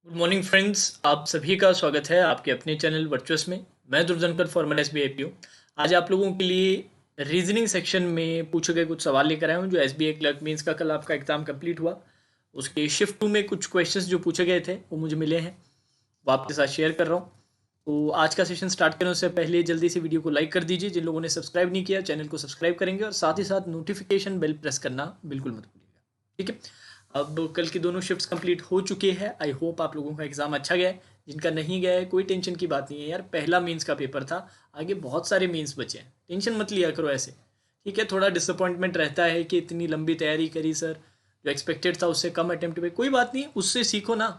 Good morning friends, आप सभी का स्वागत है आपके अपने चैनल वर्चुअस में। मैं Dhruv formal S B I P हूँ। आज आप लोगों के लिए रीजनिंग सेक्शन में पूछे गए कुछ सवाल लेकर आया हूँ। जो S B I clerk means का कल आपका एग्जाम कंप्लीट हुआ, उसके शिफ्ट 2 में कुछ क्वेश्चंस जो पूछे गए थे वो मुझे मिले हैं, वो आपके साथ शेयर कर रहा हूँ। तो आज का सेशन स्टार्ट करने से पहले जल्दी से वीडियो को लाइक कर दीजिए। जिन लोगों ने सब्सक्राइब नहीं किया चैनल को सब्सक्राइब करेंगे और साथ ही साथ नोटिफिकेशन बेल प्रेस करना बिल्कुल मत भूलिएगा, ठीक है। अब कल की दोनों शिफ्ट्स कंप्लीट हो चुके हैं। आई होप आप लोगों का एग्जाम अच्छा गया है। जिनका नहीं गया है कोई टेंशन की बात नहीं है यार, पहला मेंस का पेपर था, आगे बहुत सारे मेंस बचे हैं, टेंशन मत लिया करो ऐसे, ठीक है। थोड़ा डिसअपॉइंटमेंट रहता है कि इतनी लंबी तैयारी करी सर, जो एक्सपेक्टेड था उससे कम अटेम्प्ट पे, कोई बात नहीं, उससे सीखो ना।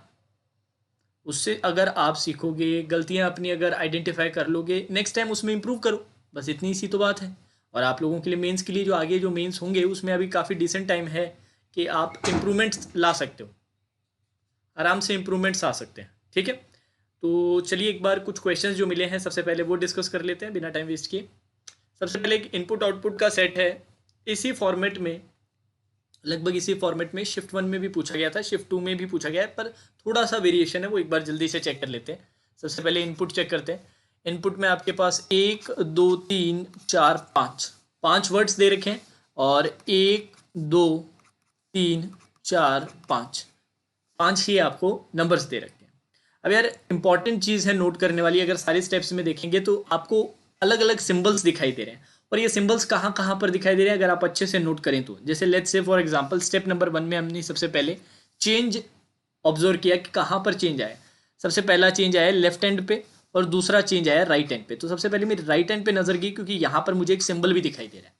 उससे अगर आप सीखोगे, गलतियां अपनी अगर आइडेंटिफाई कर लोगे, नेक्स्ट टाइम उसमें इंप्रूव करो, बस इतनी सी तो बात है। और आप लोगों के लिए मेंस के लिए जो आगे जो मेंस होंगे उसमें अभी काफ़ी डिसेंट टाइम है कि आप इम्प्रूवमेंट्स ला सकते हो, आराम से इम्प्रूवमेंट्स आ सकते हैं, ठीक है। तो चलिए एक बार कुछ क्वेश्चंस जो मिले हैं सबसे पहले वो डिस्कस कर लेते हैं बिना टाइम वेस्ट किए। सबसे पहले एक इनपुट आउटपुट का सेट है, इसी फॉर्मेट में, लगभग इसी फॉर्मेट में शिफ्ट 1 में भी पूछा गया था, शिफ्ट 2 में भी पूछा गया है, पर थोड़ा सा वेरिएशन है, वो एक बार जल्दी से चेक कर लेते हैं। सबसे पहले इनपुट चेक करते हैं। इनपुट में आपके पास 1 2 3 4 5 वर्ड्स दे रखे हैं और 1 2 3 4 5 5 ही आपको नंबर्स दे रखे हैं। अब यार इंपॉर्टेंट चीज़ है नोट करने वाली, अगर सारे स्टेप्स में देखेंगे तो आपको अलग अलग सिंबल्स दिखाई दे रहे हैं, और ये सिंबल्स कहाँ कहाँ पर दिखाई दे रहे हैं अगर आप अच्छे से नोट करें तो। जैसे let's say for example step number 1 में हमने सबसे पहले चेंज ऑब्जर्व किया कि कहाँ पर चेंज आया। सबसे पहला चेंज आया लेफ्ट हैंड पे और दूसरा चेंज आया राइट हैंड पे। तो सबसे पहले मेरी राइट हैंड पे नजर गई क्योंकि यहाँ पर मुझे एक सिंबल भी दिखाई दे रहा है।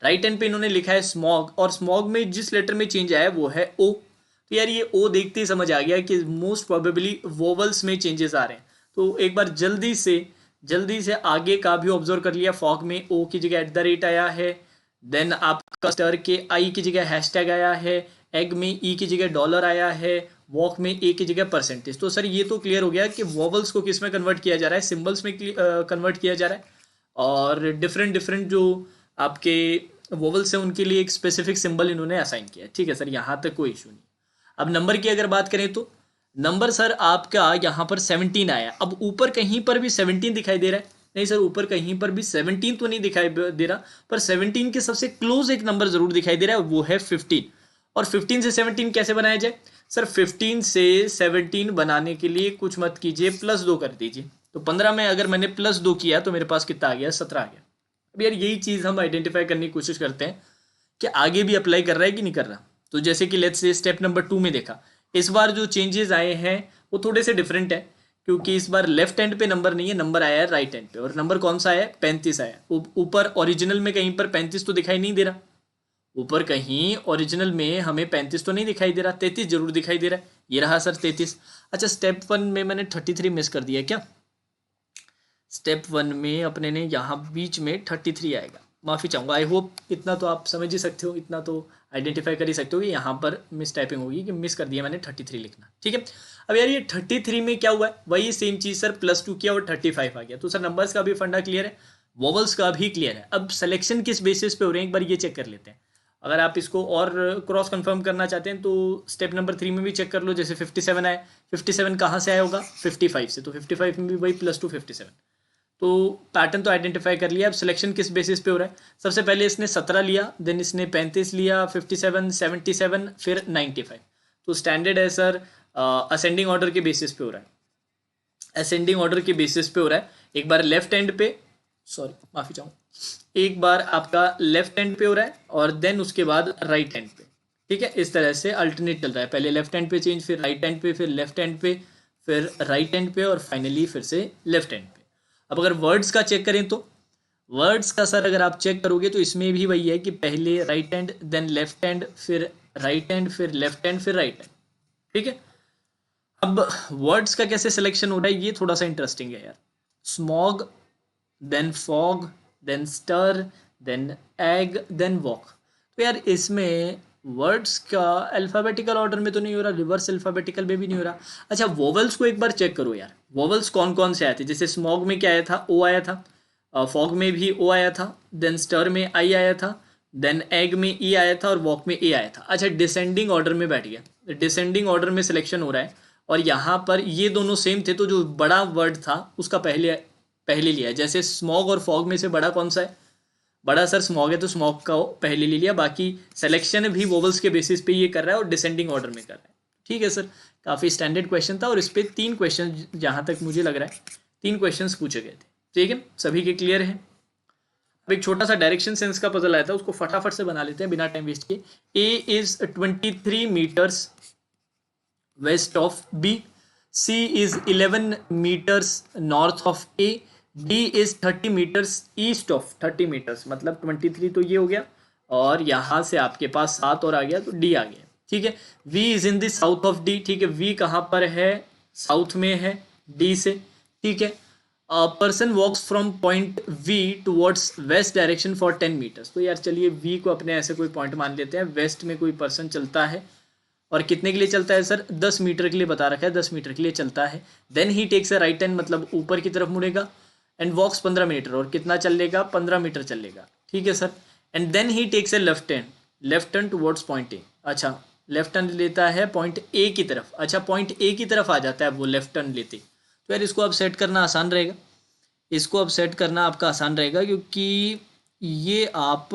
राइट हैंड पे इन्होंने लिखा है स्मॉग, और स्मॉग में जिस लेटर में चेंज आया है वो है ओ। तो यार ये ओ देखते ही समझ आ गया कि मोस्ट प्रोबेबली वोवल्स में चेंजेस आ रहे हैं। तो एक बार जल्दी से आगे का भी ऑब्जर्व कर लिया। फॉग में ओ की जगह @ आया है, देन आपका स्टर के आई की जगह हैशटैग आया है, एग में ई की जगह डॉलर आया है, वॉक में ए की जगह परसेंटेज। तो सर ये तो क्लियर हो गया कि वोवल्स को किस में कन्वर्ट किया जा रहा है, सिंबल्स में कन्वर्ट किया जा रहा है। और डिफरेंट डिफरेंट जो आपके वोवल्स हैं उनके लिए एक स्पेसिफिक सिंबल इन्होंने असाइन किया है, ठीक है सर, यहाँ तक कोई इशू नहीं। अब नंबर की अगर बात करें तो नंबर सर आपका यहाँ पर 17 आया। अब ऊपर कहीं पर भी 17 दिखाई दे रहा है? नहीं सर, ऊपर कहीं पर भी 17 तो नहीं दिखाई दे रहा, पर 17 के सबसे क्लोज एक नंबर जरूर दिखाई दे रहा है, वो है 15। और 15 से 17 कैसे बनाया जाए सर? 15 से 17 बनाने के लिए कुछ मत कीजिए, +2 कर दीजिए। तो 15 में अगर मैंने +2 किया तो मेरे पास कितना आ गया? 17 आ गया। अब यार यही चीज़ हम आइडेंटिफाई करने की कोशिश करते हैं कि आगे भी अप्लाई कर रहा है कि नहीं कर रहा। तो जैसे कि लेट्स से स्टेप नंबर 2 में देखा, इस बार जो चेंजेस आए हैं वो थोड़े से डिफरेंट है, क्योंकि इस बार लेफ्ट हैंड पे नंबर नहीं है, नंबर आया है राइट हैंड पे। और नंबर कौन सा है? 35 आया। ऊपर ओरिजिनल में कहीं पर 35 तो दिखाई नहीं दे रहा, ऊपर कहीं ओरिजिनल में हमें 35 तो नहीं दिखाई दे रहा, 33 जरूर दिखाई दे रहा है। ये रहा सर 33। अच्छा, स्टेप 1 में मैंने 33 मिस कर दिया क्या? स्टेप 1 में अपने ने यहाँ बीच में 33 आएगा, माफ़ी चाहूँगा। आई होप इतना तो आप समझ ही सकते हो, इतना तो आइडेंटिफाई कर ही सकते हो कि यहाँ पर मिस टाइपिंग होगी, कि मिस कर दिया मैंने 33 लिखना, ठीक है। अब यार ये 33 में क्या हुआ है? वही सेम चीज़ सर, +2 किया और 35 आ गया। तो सर नंबर्स का भी फंडा क्लियर है, वोवल्स का भी क्लियर है। अब सिलेक्शन किस बेसिस पे हो रहे हैं एक बार ये चेक कर लेते हैं। अगर आप इसको और क्रॉस कंफर्म करना चाहते हैं तो स्टेप नंबर 3 में भी चेक कर लो। जैसे 57 आए, 57 कहाँ से आया होगा? 55 से। तो 55 में भी वही +2 57। तो पैटर्न तो आइडेंटिफाई कर लिया। अब सिलेक्शन किस बेसिस पे हो रहा है? सबसे पहले इसने 17 लिया, देन इसने 35 लिया, 57, 77, फिर 95। तो स्टैंडर्ड है सर, असेंडिंग ऑर्डर के बेसिस पे हो रहा है, असेंडिंग ऑर्डर के बेसिस पे हो रहा है। एक बार लेफ्ट हैंड पे, सॉरी माफ़ी चाहूँ, एक बार आपका लेफ्ट हैंड पे हो रहा है और देन उसके बाद राइट हैंड पे, ठीक है। इस तरह से अल्टरनेट चल रहा है, पहले लेफ्ट हैंड पे चेंज, फिर राइट हैंड पे, फिर लेफ्ट हैंड पे, फिर राइट हैंड पे, और फाइनली फिर से लेफ्ट हैंड पे। अब अगर वर्ड्स का चेक करें तो वर्ड्स का सर अगर आप चेक करोगे तो इसमें भी वही है कि पहले right hand, then left hand, फिर राइट हैंड, फिर लेफ्ट हैंड, फिर राइट हैंड, ठीक है। अब वर्ड्स का कैसे सिलेक्शन हो रहा है ये थोड़ा सा इंटरेस्टिंग है यार। Smog, then fog, then stir, then egg, then walk. तो यार इसमें वर्ड्स का अल्फ़ाबेटिकल ऑर्डर में तो नहीं हो रहा, रिवर्स अल्फ़ाबेटिकल में भी नहीं हो रहा। अच्छा, वोवल्स को एक बार चेक करो यार, वोवल्स कौन कौन से आए थे? जैसे स्मॉग में क्या आया था? ओ आया था, फॉग में भी ओ आया था, देन स्टर में आई आया था, देन एग में ई आया था, और वॉक में ए आया था। अच्छा, डिसेंडिंग ऑर्डर में बैठ गया, डिसेंडिंग ऑर्डर में सिलेक्शन हो रहा है। और यहाँ पर ये दोनों सेम थे, तो जो बड़ा वर्ड था उसका पहले पहले लिया। जैसे स्मॉग और फॉग में से बड़ा कौन सा है? बड़ा सर स्मॉग है, तो स्मॉग का पहले ले लिया। बाकी सिलेक्शन भी वोवल्स के बेसिस पे ये कर रहा है और डिसेंडिंग ऑर्डर में कर रहा है। ठीक है सर, काफ़ी स्टैंडर्ड क्वेश्चन था और इस पर 3 क्वेश्चन जहाँ तक मुझे लग रहा है 3 क्वेश्चन पूछे गए थे। ठीक है, सभी के क्लियर है? अब एक छोटा सा डायरेक्शन सेंस का पजल आया था, उसको फटाफट से बना लेते हैं बिना टाइम वेस्ट किए। A is 23 metres west of B, C is 11 metres north of A, D is 30 metres east of 30 metres, मतलब 23 तो ये हो गया और यहाँ से आपके पास 7 और आ गया तो डी आ गया। ठीक है, V is in the south of D. ठीक है, V कहाँ पर है? साउथ में है D से। ठीक है, person walks from point V towards west direction for 10 metres. तो यार चलिए V को अपने ऐसे कोई पॉइंट मान लेते हैं। वेस्ट में कोई पर्सन चलता है और कितने के लिए चलता है सर? 10 मीटर के लिए बता रखा है, 10 मीटर के लिए चलता है। Then he takes a right hand, मतलब ऊपर की तरफ मुड़ेगा, एंड वॉक्स 15 मीटर, और कितना चल लेगा? 15 मीटर चल लेगा। ठीक है sir, and then he takes a left hand towards point A. अच्छा, लेफ्ट टर्न लेता है पॉइंट ए की तरफ। अच्छा, पॉइंट ए की तरफ आ जाता है वो लेफ्ट टर्न लेते। तो यार इसको अब सेट करना आसान रहेगा, इसको अब सेट करना आपका आसान रहेगा, क्योंकि ये आप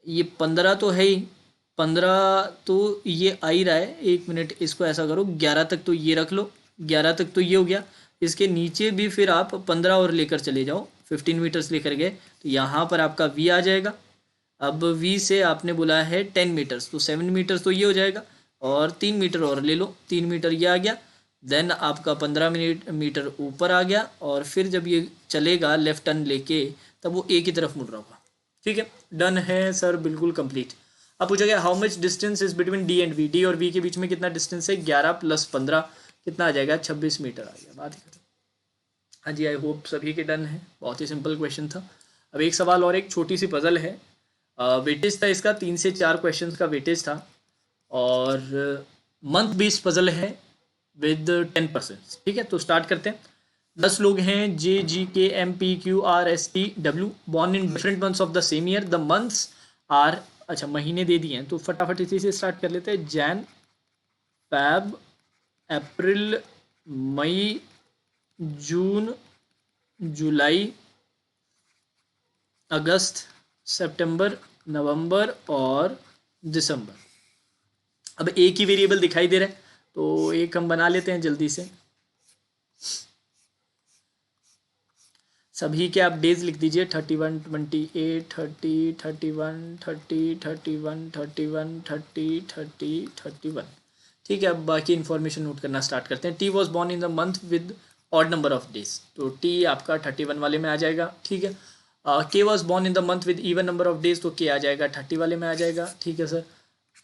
ये 15 तो है ही, 15 तो ये आ ही रहा है। 1 मिनट, इसको ऐसा करो 11 तक तो ये रख लो, 11 तक तो ये हो गया। इसके नीचे भी फिर आप 15 और लेकर चले जाओ, 15 मीटर्स लेकर गए तो यहाँ पर आपका V आ जाएगा। अब V से आपने बोला है 10 मीटर्स, तो 7 मीटर्स तो ये हो जाएगा और 3 मीटर और ले लो, 3 मीटर ये आ गया। देन आपका 15 मीटर ऊपर आ गया और फिर जब ये चलेगा लेफ्ट टर्न लेके तब वो ए की तरफ मुड़ रहा होगा। ठीक है, डन है सर, बिल्कुल कंप्लीट। अब पूछा गया how much distance is between D and V. D और वी के बीच में कितना डिस्टेंस है? 11 + 15 कितना आ जाएगा? 26 मीटर आ गया। बात खत्म। हाँ जी, आई होप सभी के डन है। बहुत ही सिंपल क्वेश्चन था। अब एक सवाल और, एक छोटी सी पजल है। वेटेज था इसका 3 से 4 क्वेश्चन का वेटेज था और मंथ बेस्ड पजल है विद 10%। ठीक है, तो स्टार्ट करते हैं। 10 लोग हैं, JGKMPQRSTW, born in different months of the same year. The months are, अच्छा महीने दे दिए हैं तो फटाफट इसी से स्टार्ट कर लेते हैं। जैन, फैब, अप्रैल, मई, जून, जुलाई, अगस्त, सितंबर, नवंबर और दिसंबर। अब एक ही वेरिएबल दिखाई दे रहा है तो एक हम बना लेते हैं जल्दी से। सभी के आप डेज लिख दीजिए 31, 28, 30, 31, 30, 31, 31, 30, 30, 31। ठीक है, अब बाकी इन्फॉर्मेशन नोट करना स्टार्ट करते हैं। T was born in the month with odd number of days, तो टी आपका 31 वाले में आ जाएगा। ठीक है, K was born in the month with even number of days, तो के आ जाएगा 30 वाले में आ जाएगा। ठीक है sir,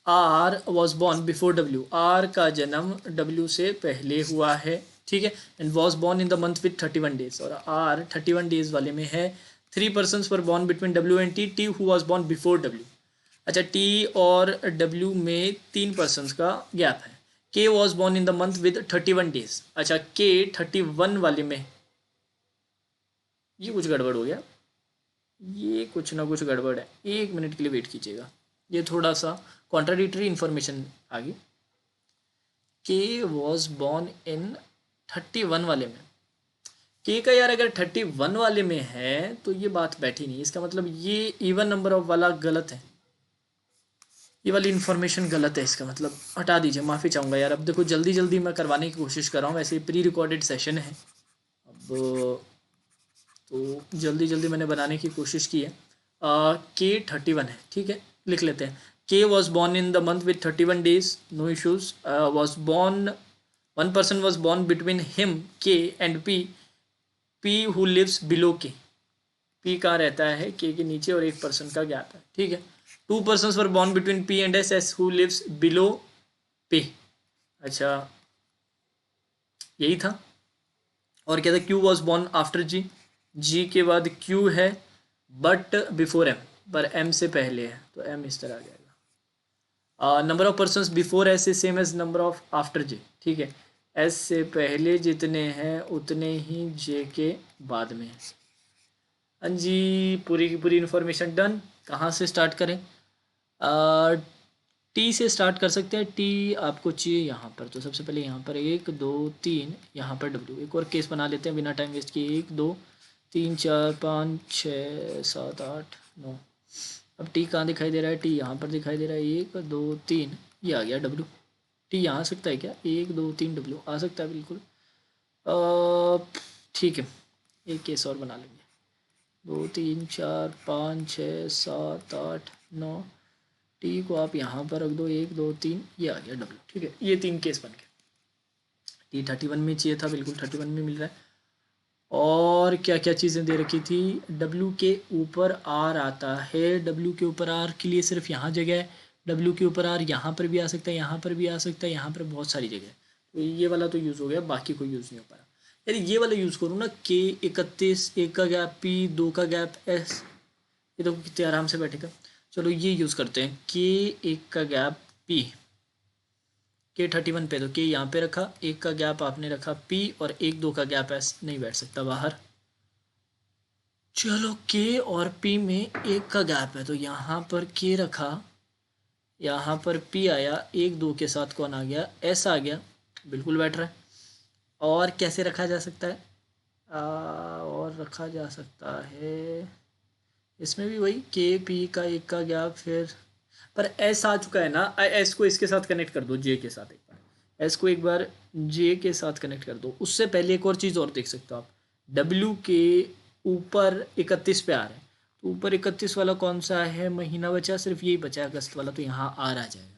R was born before W, R का जन्म डब्ल्यू से पहले हुआ है। ठीक है, and was born in the month with 31 days, और आर 31 डेज वाले में है। 3 persons were born between W and T, T who was born before W. अच्छा, टी और डब्ल्यू में 3 पर्सन्स का गैप है। K was born in the month with 31 days. अच्छा, के 31 वाले में, ये कुछ गड़बड़ हो गया, ये कुछ ना कुछ गड़बड़ है। 1 मिनट के लिए वेट कीजिएगा, ये थोड़ा सा कॉन्ट्राडिक्टरी इन्फॉर्मेशन आ गई। के वॉज बॉर्न इन 31 वाले में, के का यार अगर 31 वाले में है तो ये बात बैठी नहीं, इसका मतलब ये इवन नंबर ऑफ वाला गलत है, ये वाली इन्फॉर्मेशन गलत है। इसका मतलब हटा दीजिए, माफ़ी चाहूँगा यार। अब देखो जल्दी जल्दी मैं करवाने की कोशिश कर रहा हूँ, वैसे प्री रिकॉर्डेड सेशन है अब, तो जल्दी जल्दी मैंने बनाने की कोशिश की है। के 31 है, ठीक है, लिख लेते हैं। K was born in the month with 31 days, no issues. Was born, one person was born between him K and P, P who lives below K, P कहाँ रहता है? के नीचे और एक पर्सन का गैप है। ठीक है, 2 persons were born between P and S, S who lives below P. अच्छा, यही था। और क्या था? Q was born after G, G के बाद क्यू है बट बिफोर एम, पर एम से पहले है तो एम इस तरह आ जाएगा। Number of persons before S is same as number of after J. ठीक है, एस से पहले जितने हैं उतने ही जे के बाद में। हाँ जी, पूरी की पूरी इन्फॉर्मेशन डन। कहाँ से स्टार्ट करें? टी से स्टार्ट कर सकते हैं। टी आपको चाहिए यहाँ पर, तो सबसे पहले यहाँ पर 1 2 3, यहाँ पर डब्ल्यू। एक और केस बना लेते हैं बिना टाइम वेस्ट किए। 1 2 3 4 5 6 7 8 9। अब टी कहाँ दिखाई दे रहा है? टी यहाँ पर दिखाई दे रहा है। 1 2 3, ये आ गया डब्ल्यू। टी यहाँ आ सकता है क्या? 1 2 3 डब्ल्यू आ सकता है बिल्कुल। ठीक है, एक केस और बना लेंगे। 2 3 4 5 6 7 8 9। टी को आप यहाँ पर रख दो। 1 2 3, ये आ गया डब्ल्यू। ठीक है, ये 3 केस बन गए। टी 31 में चाहिए था, बिल्कुल 31 में मिल रहा है। और क्या क्या चीज़ें दे रखी थी? डब्ल्यू के ऊपर आर आता है। डब्ल्यू के ऊपर आर के लिए सिर्फ यहाँ जगह है। डब्ल्यू के ऊपर आर यहाँ पर भी आ सकता है, यहाँ पर भी आ सकता है, यहाँ पर बहुत सारी जगह है। तो ये वाला तो यूज़ हो गया, बाकी कोई यूज़ नहीं हो पाया। यार ये वाला यूज़ करूँ ना, के 31, 1 का गैप पी, 2 का गैप एस, ये तो कितने आराम से बैठेगा। चलो ये यूज़ करते हैं। के 1 का गैप पी, के 31 पे, तो के यहाँ पे रखा, 1 का गैप आपने रखा पी, और 1 2 का गैप एस नहीं बैठ सकता बाहर। चलो के और पी में 1 का गैप है, तो यहाँ पर के रखा, यहाँ पर पी आया, 1 2 के साथ कौन आ गया? एस आ गया, बिल्कुल बैठ रहा है। और कैसे रखा जा सकता है? और रखा जा सकता है इसमें भी वही के पी का 1 का गैप, फिर पर एस आ चुका है ना। एस को इसके साथ कनेक्ट कर दो, जे के साथ। एक बार एस को एक बार जे के साथ कनेक्ट कर दो। उससे पहले एक और चीज़ और देख सकते हो आप, डब्ल्यू के ऊपर 31 पे आ रहा है, तो ऊपर 31 वाला कौन सा है? महीना बचा, सिर्फ यही बचा अगस्त वाला, तो यहाँ आर आ जाएगा।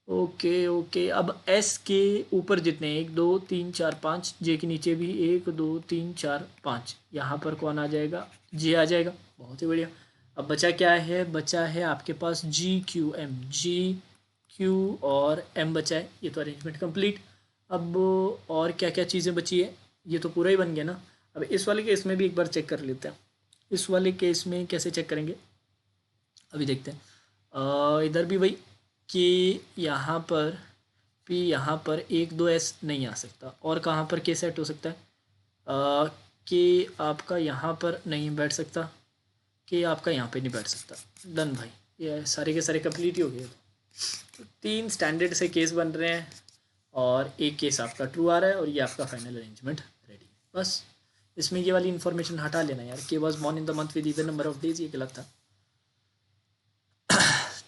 ओके ओके, अब एस के ऊपर जितने 1 2 3 4 5, जे के नीचे भी 1 2 3 4 5, यहाँ पर कौन आ जाएगा? जे आ जाएगा। बहुत ही बढ़िया। अब बचा क्या है? बचा है आपके पास G Q M. G Q और एम बचा है, ये तो अरेंजमेंट कंप्लीट। अब और क्या क्या चीज़ें बची है? ये तो पूरा ही बन गया ना। अब इस वाले केस में भी एक बार चेक कर लेते हैं। इस वाले केस में कैसे चेक करेंगे अभी देखते हैं। इधर भी वही कि यहाँ पर पी, यहाँ पर 1 2 एस नहीं आ सकता। और कहाँ पर के सेट हो सकता है? कि आपका यहाँ पर नहीं बैठ सकता, कि आपका यहाँ पे नहीं बैठ सकता। डन भाई, ये सारे के सारे कंप्लीट ही हो गए। तो 3 स्टैंडर्ड से केस बन रहे हैं, और एक केस आपका ट्रू आ रहा है, और ये आपका फाइनल अरेंजमेंट रेडी। बस इसमें ये वाली इन्फॉर्मेशन हटा लेना यार, के was born in the month with even number of days, ये गलत था।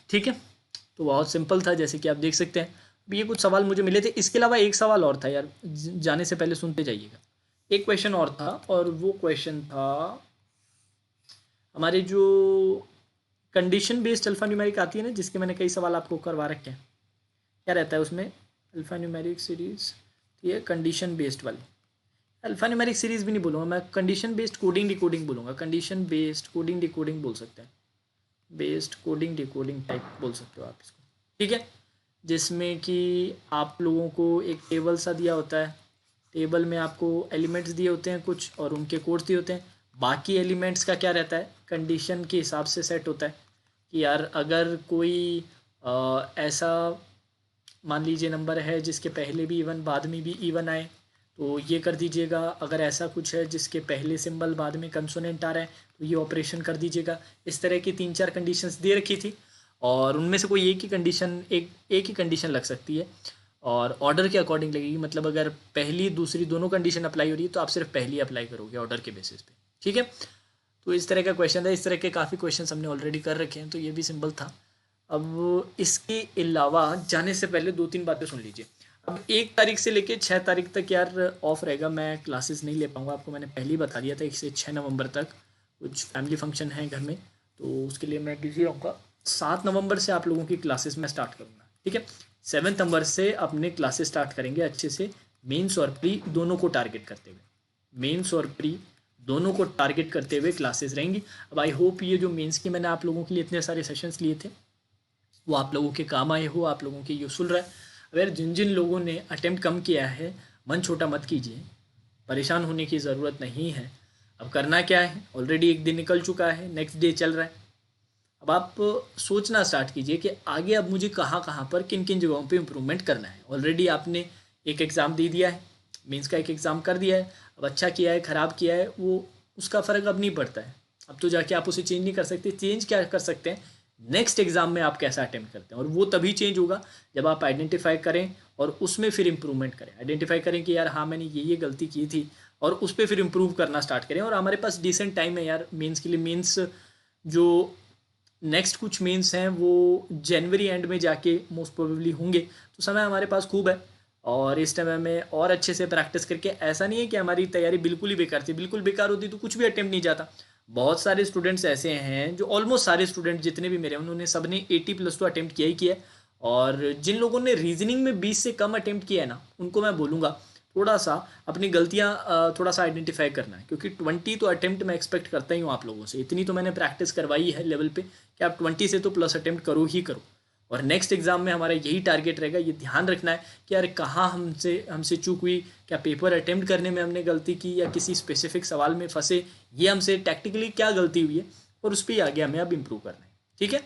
ठीक है, तो बहुत सिंपल था, जैसे कि आप देख सकते हैं। अब ये कुछ सवाल मुझे मिले थे, इसके अलावा एक सवाल और था यार, जाने से पहले सुनते जाइएगा। एक क्वेश्चन और था, और वो क्वेश्चन था हमारे जो कंडीशन बेस्ड अल्फा न्यूमेरिक आती है ना, जिसके मैंने कई सवाल आपको करवा रखे हैं। क्या रहता है उसमें? अल्फा न्यूमेरिक सीरीज, ये कंडीशन बेस्ड वाली। अल्फा न्यूमेरिक सीरीज भी नहीं बोलूँगा मैं, कंडीशन बेस्ड कोडिंग डिकोडिंग बोलूँगा। कंडीशन बेस्ड कोडिंग डिकोडिंग बोल सकते हैं, बेस्ड कोडिंग डिकोडिंग टाइप बोल सकते हो आप इसको। ठीक है, जिसमें कि आप लोगों को एक टेबल सा दिया होता है, टेबल में आपको एलिमेंट्स दिए होते हैं कुछ, और उनके कोड्स दिए होते हैं। बाकी एलिमेंट्स का क्या रहता है? कंडीशन के हिसाब से सेट होता है कि यार अगर कोई ऐसा मान लीजिए नंबर है जिसके पहले भी इवन बाद में भी इवन आए, तो ये कर दीजिएगा। अगर ऐसा कुछ है जिसके पहले सिंबल बाद में कंसोनेंट आ रहा है, तो ये ऑपरेशन कर दीजिएगा। इस तरह की 3 4 कंडीशंस दे रखी थी, और उनमें से कोई एक ही कंडीशन लग सकती है, और ऑर्डर के अकॉर्डिंग लगेगी। मतलब अगर पहली दूसरी दोनों कंडीशन अप्लाई हो रही है, तो आप सिर्फ पहली अप्लाई करोगे ऑर्डर के बेसिस पे। ठीक है, तो इस तरह का क्वेश्चन था। इस तरह के काफ़ी क्वेश्चन हमने ऑलरेडी कर रखे हैं, तो ये भी सिंपल था। अब इसके अलावा जाने से पहले 2 3 बातें सुन लीजिए। अब 1 तारीख से लेके 6 तारीख तक यार ऑफ रहेगा, मैं क्लासेस नहीं ले पाऊँगा। आपको मैंने पहले ही बता दिया था, 1 से 6 नवंबर तक कुछ फैमिली फंक्शन है घर में, तो उसके लिए मैं बिजी रहूँगा। 7 नवंबर से आप लोगों की क्लासेस मैं स्टार्ट करूँगा। ठीक है, 7 नवंबर से अपने क्लासेस स्टार्ट करेंगे अच्छे से, मेंस और प्री दोनों को टारगेट करते हुए। मेंस और प्री दोनों को टारगेट करते हुए क्लासेस रहेंगी। अब आई होप ये जो मेंस की मैंने आप लोगों के लिए इतने सारे सेशंस लिए थे, वो आप लोगों के काम आए हो, आप लोगों के यूज़फुल रहा है। अगर जिन जिन लोगों ने अटेम्प्ट कम किया है, मन छोटा मत कीजिए, परेशान होने की ज़रूरत नहीं है। अब करना क्या है? ऑलरेडी एक दिन निकल चुका है, नेक्स्ट डे चल रहा है। अब आप सोचना स्टार्ट कीजिए कि आगे अब मुझे कहाँ कहाँ पर किन किन जगहों पे इम्प्रूवमेंट करना है। ऑलरेडी आपने एक एग्ज़ाम दे दिया है, मीन्स का एक एग्ज़ाम कर दिया है। अब अच्छा किया है ख़राब किया है, वो उसका फ़र्क अब नहीं पड़ता है। अब तो जाके आप उसे चेंज नहीं कर सकते। चेंज क्या कर सकते हैं? नेक्स्ट एग्जाम में आप कैसा अटेम्प्ट करते हैं, और वो तभी चेंज होगा जब आप आइडेंटिफाई करें और उसमें फिर इंप्रूवमेंट करें। आइडेंटिफाई करें कि यार हाँ मैंने ये गलती की थी, और उस पर फिर इंप्रूव करना स्टार्ट करें। और हमारे पास डिसेंट टाइम है यार मेंस के लिए। मेंस जो नेक्स्ट कुछ मेंस हैं वो जनवरी एंड में जाके मोस्ट प्रोबेबली होंगे, तो समय हमारे पास खूब है। और इस टाइम में और अच्छे से प्रैक्टिस करके, ऐसा नहीं है कि हमारी तैयारी बिल्कुल ही बेकार थी, बिल्कुल बेकार होती तो कुछ भी अटेम्प्ट नहीं जाता। बहुत सारे स्टूडेंट्स ऐसे हैं जो, ऑलमोस्ट सारे स्टूडेंट जितने भी मेरे, उन्होंने सबने 80+ तो अटेम्प्ट किया ही किया है। और जिन लोगों ने रीजनिंग में 20 से कम अटेम्प्ट किया है ना, उनको मैं बोलूँगा थोड़ा सा अपनी गलतियाँ थोड़ा सा आइडेंटिफाई करना है, क्योंकि 20 तो अटेम्प्ट मैं एक्सपेक्ट करता ही हूँ आप लोगों से। इतनी तो मैंने प्रैक्टिस करवाई है लेवल पे कि आप 20 से तो प्लस अटेम्प्ट करो ही करो। और नेक्स्ट एग्जाम में हमारा यही टारगेट रहेगा। ये ध्यान रखना है कि यार कहाँ हमसे चूक हुई, क्या पेपर अटेम्प्ट करने में हमने गलती की, या किसी स्पेसिफिक सवाल में फंसे, ये हमसे टैक्टिकली क्या गलती हुई है, और उस पर आगे हमें अब इम्प्रूव करना है। ठीक है,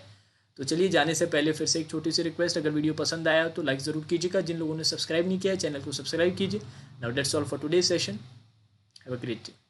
तो चलिए जाने से पहले फिर से एक छोटी सी रिक्वेस्ट, अगर वीडियो पसंद आया तो लाइक ज़रूर कीजिएगा। जिन लोगों ने सब्सक्राइब नहीं किया है चैनल को सब्सक्राइब कीजिए। Now that's all for today session. Have a great day.